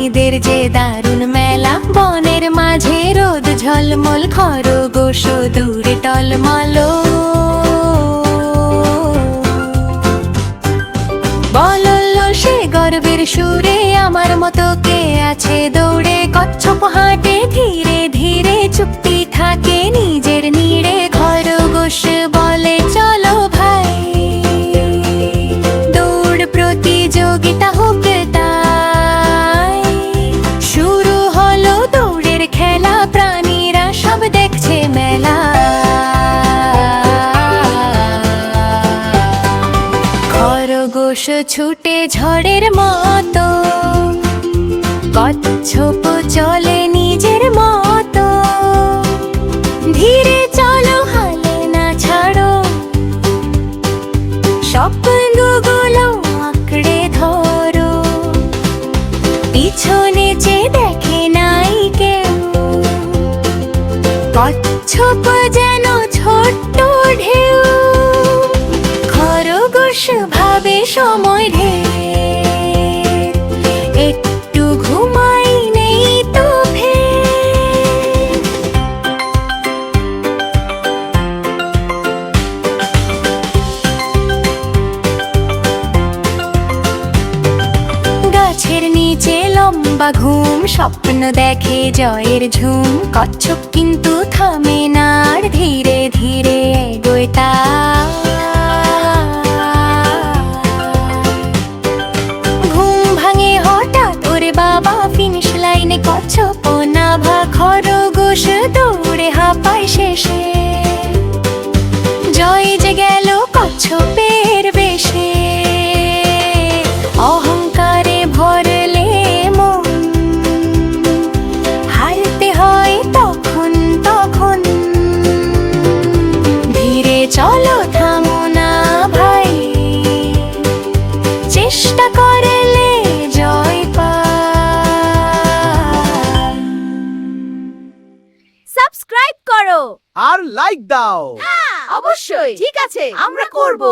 প্রাণীদের যে দারুণ মেলা, বনের মাঝে রোদ ঝলমল, খরগোশ দূরে টলমল। বলল সে গর্বের সুরে, আমার মতো কে আছে দৌড়ে। কচ্ছপ হাঁটে ধীরে ধীরে, চুপটি থাকে নিজের নীড়ে। খরগোশ বলে চলো ভাই, দৌড় প্রতিযোগিতা হোক তাই। শুরু হলো দৌড়ের খেলা, প্রাণীরা সব দেখছে মেলা। খরগোশ ছুটে ঝড়ের মতো, কচ্ছপ চলে নিজের মতো। ধীরে চলো হালে না ছাড়ো, স্বপ্নগুলো আঁকড়ে ধরো। পিছনে যে দেখে নাই কেউ, কচ্ছপ যেন ছোট্ট ঢেউ। খরগোশ ভাবে সময় ঢের, একটু ঘুমাই নেই তো ফের। গাছের নিচে লম্বা ঘুম, স্বপ্ন দেখে জয়ের ঝুম। কচ্ছপ কিন্তু থামে না, আর ধীরে ধীরে এগোয় তার। ঘুম ভাঙে হঠাৎ ওরে বাবা, ফিনিশ লাইনে কচ্ছপ না ভা। খরগোশ দৌড়ে হাঁপায় শেষে, জয় যে গেল কচ্ছপের বেশে। অহংকারে ভরলে মন, হারতে হয় তখন তখন। ধীরে চলো থামো না ভাই, চেষ্টা করলে জয় পাই। সাবস্ক্রাইব করো আর লাইক দাও। অবশ্যই, ঠিক আছে, আমরা করব।